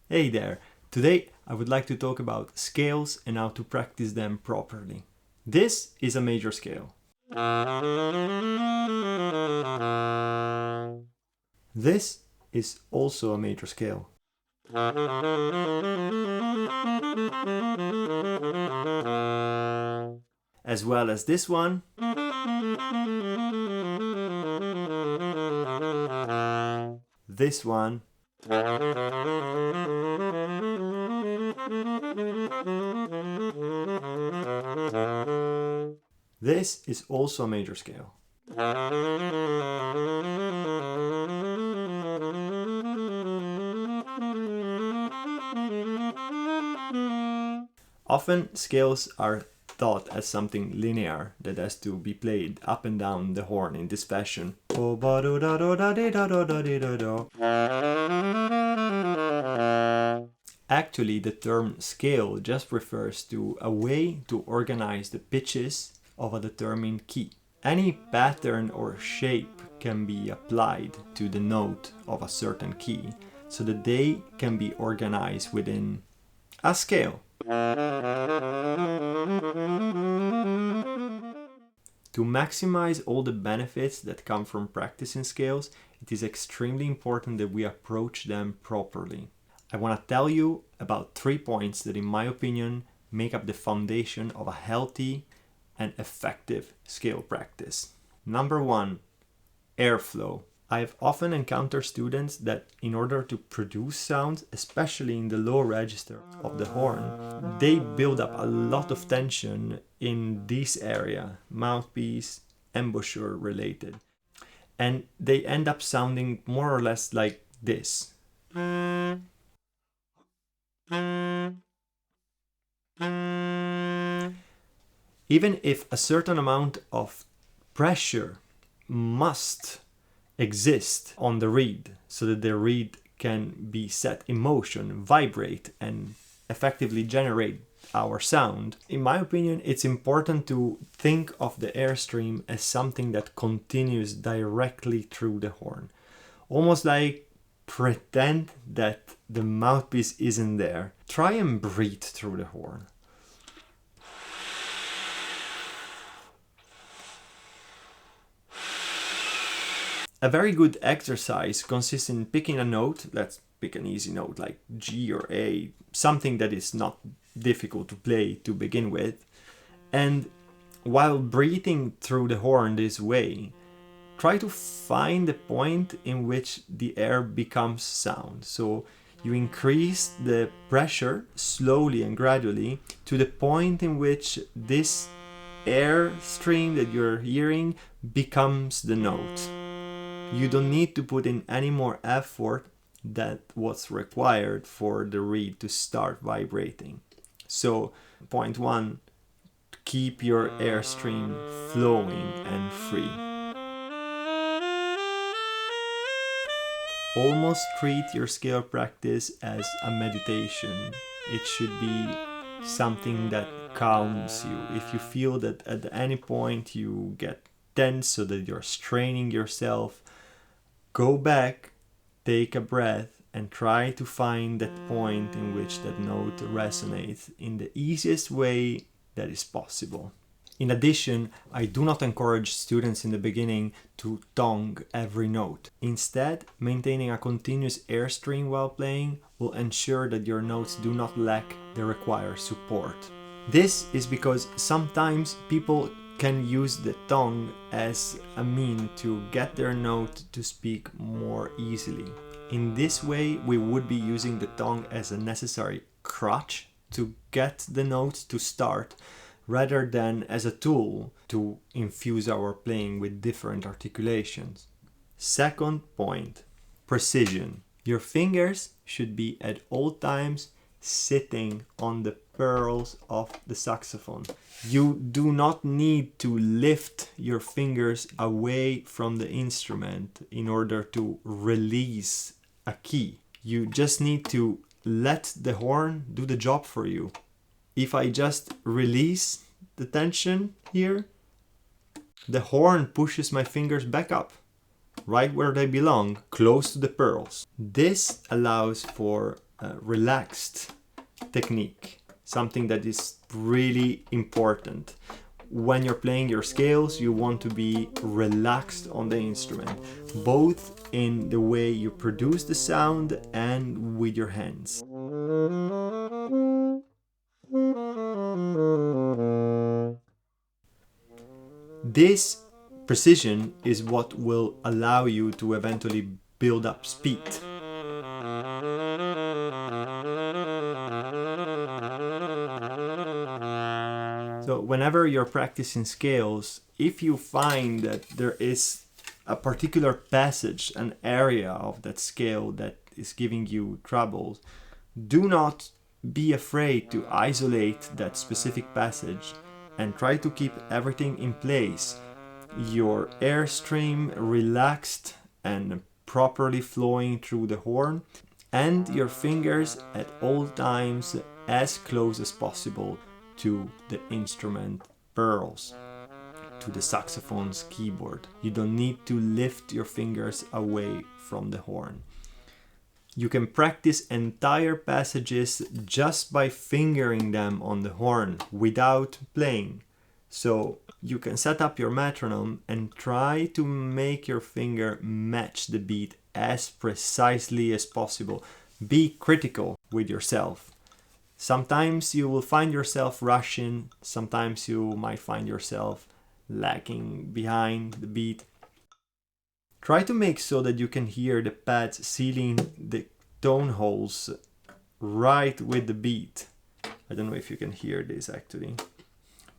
Hey there! Today I would like to talk about scales and how to practice them properly. This is a major scale. This is also a major scale. As well as this one. This one. This is also a major scale. Often scales are thought as something linear that has to be played up and down the horn in this fashion. Actually, the term scale just refers to a way to organize the pitches of a determined key. Any pattern or shape can be applied to the note of a certain key so that they can be organized within a scale. To maximize all the benefits that come from practicing scales, it is extremely important that we approach them properly. I want to tell you about 3 points that, in my opinion, make up the foundation of a healthy and effective scale practice. Number 1, airflow. I've often encountered students that in order to produce sound, especially in the low register of the horn, they build up a lot of tension in this area, mouthpiece, embouchure related. And they end up sounding more or less like this. Even if a certain amount of pressure must exist on the reed so that the reed can be set in motion, vibrate, and effectively generate our sound, in my opinion, it's important to think of the airstream as something that continues directly through the horn. Almost like pretend that the mouthpiece isn't there. Try and breathe through the horn. A very good exercise consists in picking a note. Let's pick an easy note like G or A, something that is not difficult to play to begin with. And while breathing through the horn this way, try to find the point in which the air becomes sound. So you increase the pressure slowly and gradually to the point in which this air stream that you're hearing becomes the note. You don't need to put in any more effort than what's required for the reed to start vibrating. So, point 1, keep your airstream flowing and free. Almost treat your scale practice as a meditation. It should be something that calms you. If you feel that at any point you get tense so that you're straining yourself, go back, take a breath, and try to find that point in which that note resonates in the easiest way that is possible. In addition, I do not encourage students in the beginning to tongue every note. Instead, maintaining a continuous airstream while playing will ensure that your notes do not lack the required support. This is because sometimes people can use the tongue as a mean to get their note to speak more easily. In this way, we would be using the tongue as a necessary crutch to get the note to start, rather than as a tool to infuse our playing with different articulations. Second point, precision. Your fingers should be at all times sitting on the pearls of the saxophone. You do not need to lift your fingers away from the instrument in order to release a key. You just need to let the horn do the job for you. If I just release the tension here, the horn pushes my fingers back up, right where they belong, close to the pearls. This allows for relaxed technique, something that is really important. When you're playing your scales, you want to be relaxed on the instrument, both in the way you produce the sound and with your hands. This precision is what will allow you to eventually build up speed. So whenever you're practicing scales, if you find that there is a particular passage, an area of that scale that is giving you troubles, do not be afraid to isolate that specific passage and try to keep everything in place. Your airstream relaxed and properly flowing through the horn, and your fingers at all times as close as possible to the instrument burls, to the saxophone's keyboard. You don't need to lift your fingers away from the horn. You can practice entire passages just by fingering them on the horn without playing. So you can set up your metronome and try to make your finger match the beat as precisely as possible. Be critical with yourself. Sometimes you will find yourself rushing, sometimes you might find yourself lagging behind the beat. Try to make so that you can hear the pads sealing the tone holes right with the beat. I don't know if you can hear this actually.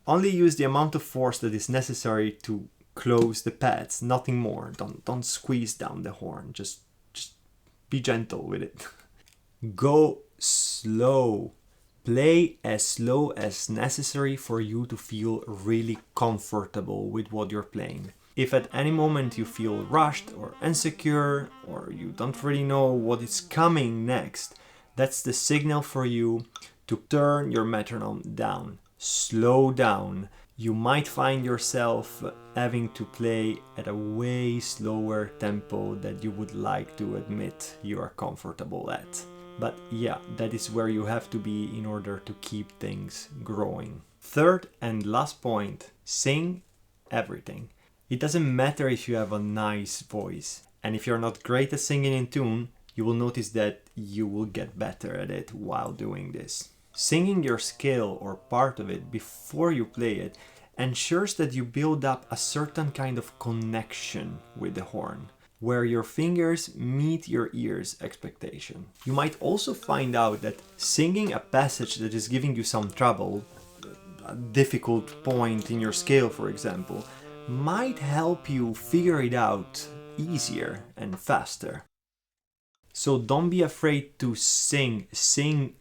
Only use the amount of force that is necessary to close the pads, nothing more. Don't squeeze down the horn, just be gentle with it. Go slow. Play as slow as necessary for you to feel really comfortable with what you're playing. If at any moment you feel rushed or insecure, or you don't really know what is coming next, that's the signal for you to turn your metronome down. Slow down. You might find yourself having to play at a way slower tempo that you would like to admit you are comfortable at. But yeah, that is where you have to be in order to keep things growing. Third and last point, sing everything. It doesn't matter if you have a nice voice, and if you're not great at singing in tune, you will notice that you will get better at it while doing this. Singing your scale or part of it before you play it ensures that you build up a certain kind of connection with the horn, where your fingers meet your ear's expectation. You might also find out that singing a passage that is giving you some trouble, a difficult point in your scale for example, might help you figure it out easier and faster. So don't be afraid to sing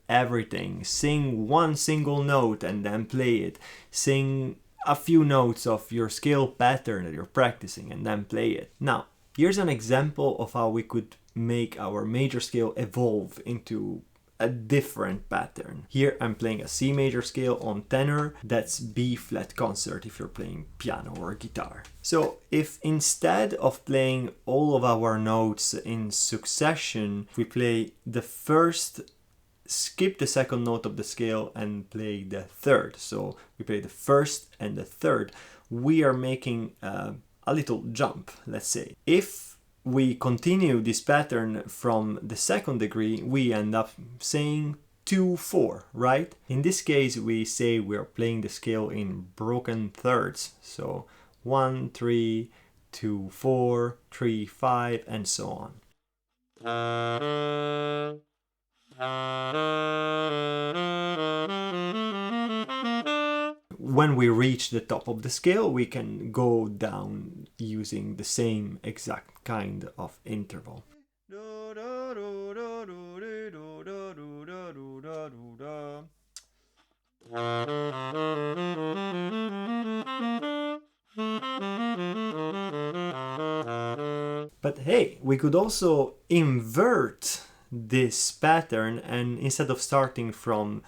everything. Sing one single note and then play it. Sing a few notes of your scale pattern that you're practicing and then play it. Now, here's an example of how we could make our major scale evolve into a different pattern. Here I'm playing a C major scale on tenor, that's B flat concert if you're playing piano or guitar. So if instead of playing all of our notes in succession, we play the first, skip the second note of the scale and play the third. So we play the first and the third. We are making a little jump, let's say. If we continue this pattern from the second degree, we end up saying 2-4, right? In this case, we say we're playing the scale in broken thirds. So 1, 3, 2, 4, 3, 5, and so on. When we reach the top of the scale, we can go down using the same exact kind of interval. But hey, we could also invert this pattern, and instead of starting from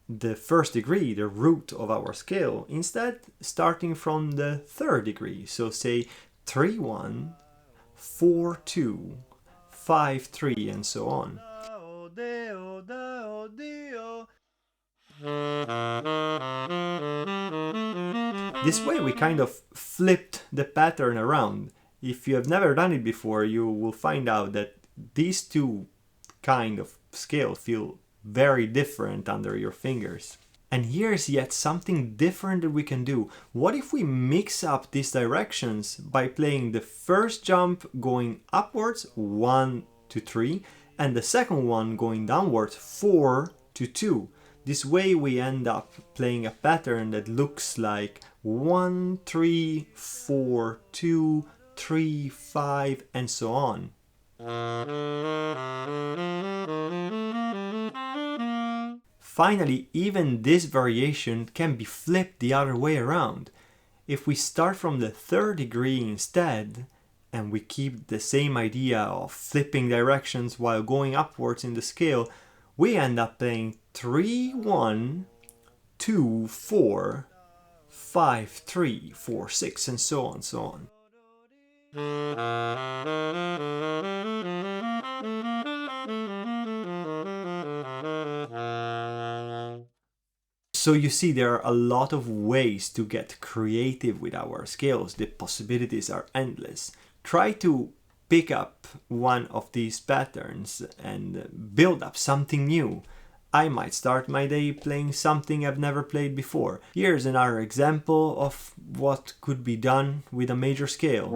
the first degree, the root of our scale, instead starting from the third degree. So say 3-1, 4-2, 5-3, and so on. This way we kind of flipped the pattern around. If you have never done it before, you will find out that these two kind of scales feel very different under your fingers. And here's yet something different that we can do. What if we mix up these directions by playing the first jump going upwards, 1 to 3, and the second one going downwards, 4 to 2. This way we end up playing a pattern that looks like 1, 3, 4, 2, 3, 5, and so on. Finally, even this variation can be flipped the other way around. If we start from the third degree instead, and we keep the same idea of flipping directions while going upwards in the scale, we end up playing 3, 1, 2, 4, 5, 3, 4, 6, and so on, so on. So you see, there are a lot of ways to get creative with our scales. The possibilities are endless. Try to pick up one of these patterns and build up something new. I might start my day playing something I've never played before. Here's another example of what could be done with a major scale.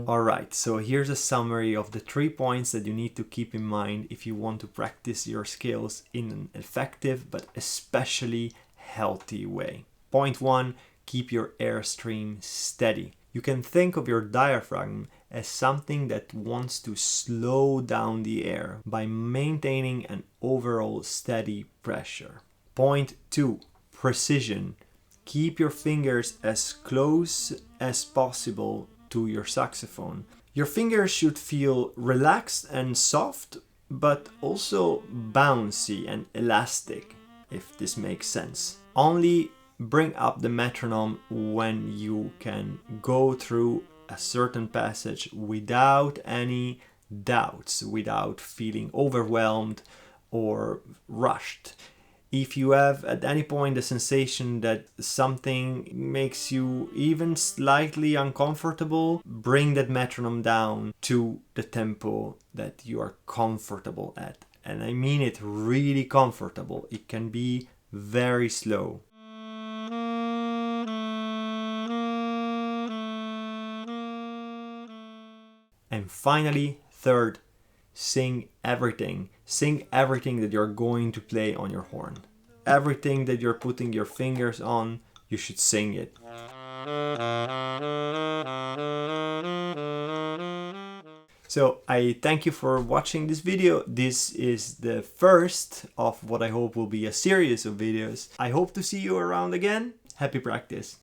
Alright, so here's a summary of the 3 points that you need to keep in mind if you want to practice your scales in an effective but especially healthy way. Point 1, keep your airstream steady. You can think of your diaphragm as something that wants to slow down the air by maintaining an overall steady pressure. Point 2, precision. Keep your fingers as close as possible to your saxophone. Your fingers should feel relaxed and soft, but also bouncy and elastic, if this makes sense. Only bring up the metronome when you can go through a certain passage without any doubts, without feeling overwhelmed or rushed. If you have at any point the sensation that something makes you even slightly uncomfortable, bring that metronome down to the tempo that you are comfortable at. And I mean it really comfortable. It can be very slow. And finally, third, sing everything. Sing everything that you're going to play on your horn. Everything that you're putting your fingers on, you should sing it. So I thank you for watching this video. This is the first of what I hope will be a series of videos. I hope to see you around again. Happy practice.